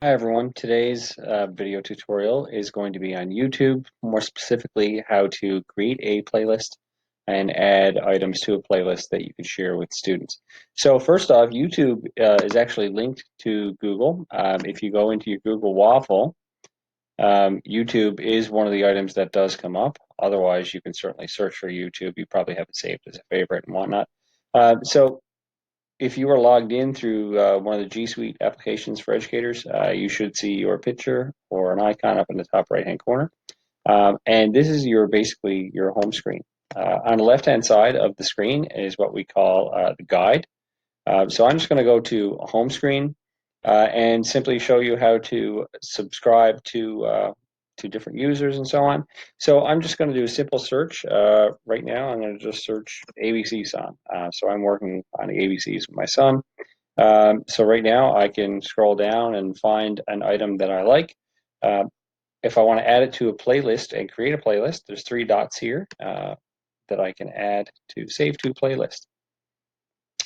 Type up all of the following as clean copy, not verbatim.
Hi everyone, today's video tutorial is going to be on YouTube, more specifically how to create a playlist and add items to a playlist that you can share with students. So first off, YouTube is actually linked to Google. If you go into your Google Waffle, YouTube is one of the items that does come up. Otherwise, you can certainly search for YouTube. You probably have it saved as a favorite and whatnot. So if you are logged in through one of the G Suite applications for educators, you should see your picture or an icon up in the top right-hand corner. And this is basically your home screen. On the left-hand side of the screen is what we call the guide. So I'm just going to go to home screen and simply show you how to subscribe to different users and so on. So I'm just going to do a simple search. Right now, I'm going to just search ABC song. So I'm working on the ABCs with my son. So right now, I can scroll down and find an item that I like. If I want to add it to a playlist and create a playlist, there's three dots here that I can add to save to playlist.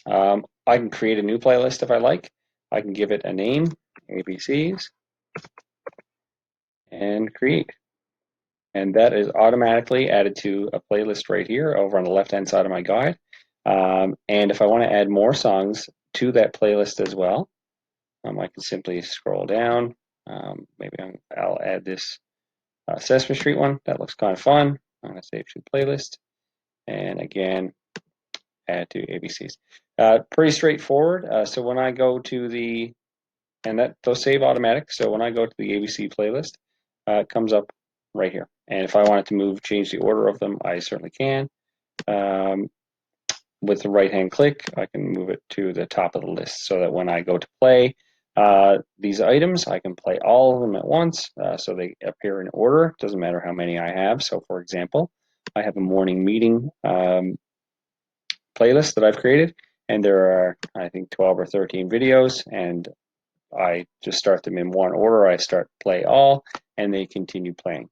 I can create a new playlist if I like. I can give it a name, ABCs, and create. And that is automatically added to a playlist right here over on the left-hand side of my guide. And if I want to add more songs to that playlist as well, I can simply scroll down. Maybe I'll add this Sesame Street one. That looks kind of fun. I'm going to save to playlist. And again, add to ABCs. Pretty straightforward. So when I go to those save automatic. So when I go to the ABC playlist, it comes up right here. And if I wanted to change the order of them, I certainly can. With the right-hand click, I can move it to the top of the list so that when I go to play these items, I can play all of them at once so they appear in order. Doesn't matter how many I have. So for example, I have a morning meeting playlist that I've created, and there are, I think, 12 or 13 videos, and I just start them in one order. I start play all, and they continue playing.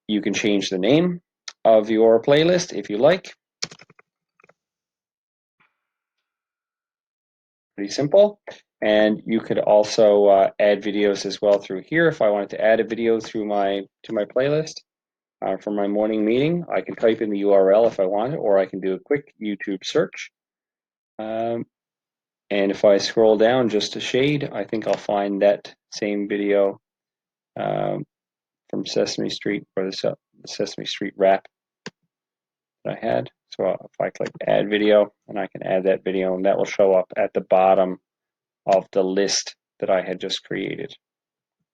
You can change the name of your playlist if you like. Pretty simple. And you could also add videos as well through here. If I wanted to add a video to my playlist for my morning meeting, I can type in the URL if I want, or I can do a quick YouTube search. And if I scroll down just a shade, I think I'll find that same video from Sesame Street, or the Sesame Street rap that I had. So if I click add video, and I can add that video, and that will show up at the bottom of the list that I had just created.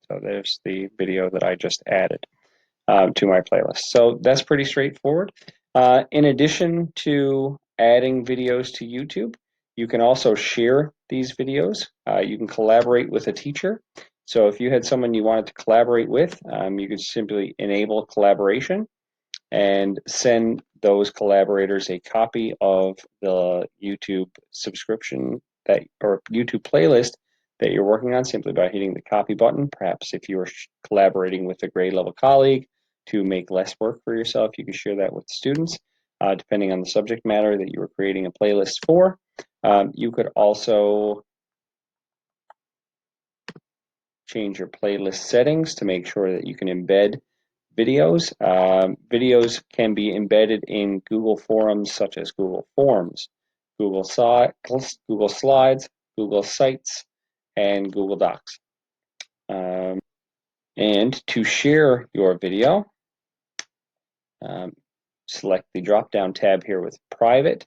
So there's the video that I just added to my playlist. So that's pretty straightforward. In addition to adding videos to YouTube, you can also share these videos. You can collaborate with a teacher. So if you had someone you wanted to collaborate with, you could simply enable collaboration and send those collaborators a copy of the YouTube subscription or YouTube playlist that you're working on simply by hitting the copy button. Perhaps if you were collaborating with a grade level colleague to make less work for yourself, you can share that with students, depending on the subject matter that you were creating a playlist for. You could also change your playlist settings to make sure that you can embed videos. Videos can be embedded in Google forums such as Google Forms, Google Slides, Google Sites, and Google Docs. And to share your video, select the drop-down tab here with private.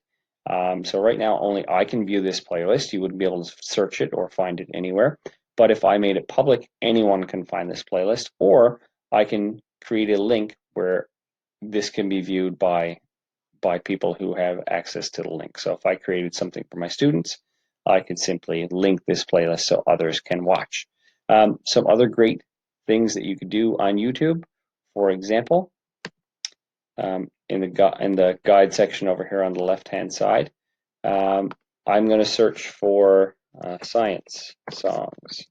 So right now, only I can view this playlist. You wouldn't be able to search it or find it anywhere. But if I made it public, anyone can find this playlist, or I can create a link where this can be viewed by people who have access to the link. So if I created something for my students, I could simply link this playlist so others can watch. Some other great things that you could do on YouTube, for example, in the guide section over here on the left-hand side, I'm going to search for science songs.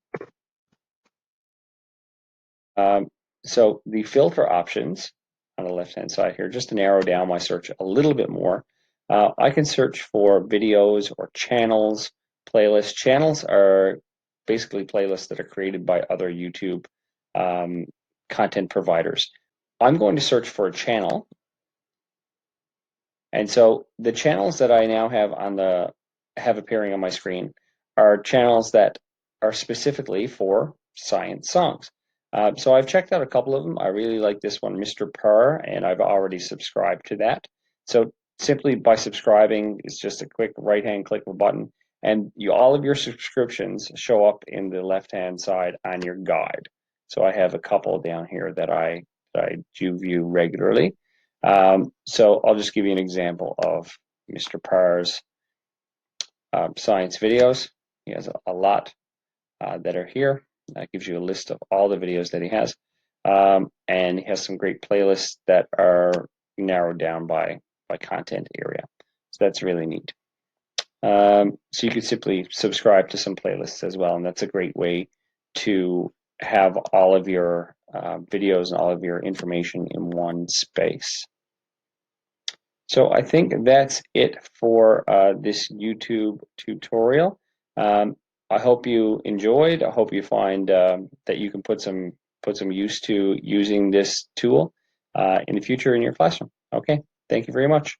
So the filter options on the left-hand side here, just to narrow down my search a little bit more, I can search for videos or channels, playlists. Channels are basically playlists that are created by other YouTube content providers. I'm going to search for a channel. And so the channels that I now have appearing on my screen are channels that are specifically for science songs. So I've checked out a couple of them. I really like this one, Mr. Purr, and I've already subscribed to that. So simply by subscribing, it's just a quick right-hand click of a button, and all of your subscriptions show up in the left-hand side on your guide. So I have a couple down here that I do view regularly. So I'll just give you an example of Mr. Parr's science videos. He has a lot that are here. That gives you a list of all the videos that he has. And he has some great playlists that are narrowed down by content area. So that's really neat. So you could simply subscribe to some playlists as well, and that's a great way to have all of your videos and all of your information in one space. So I think that's it for this YouTube tutorial. I hope you enjoyed. I hope you find that you can put some use to using this tool in the future in your classroom. Okay, thank you very much.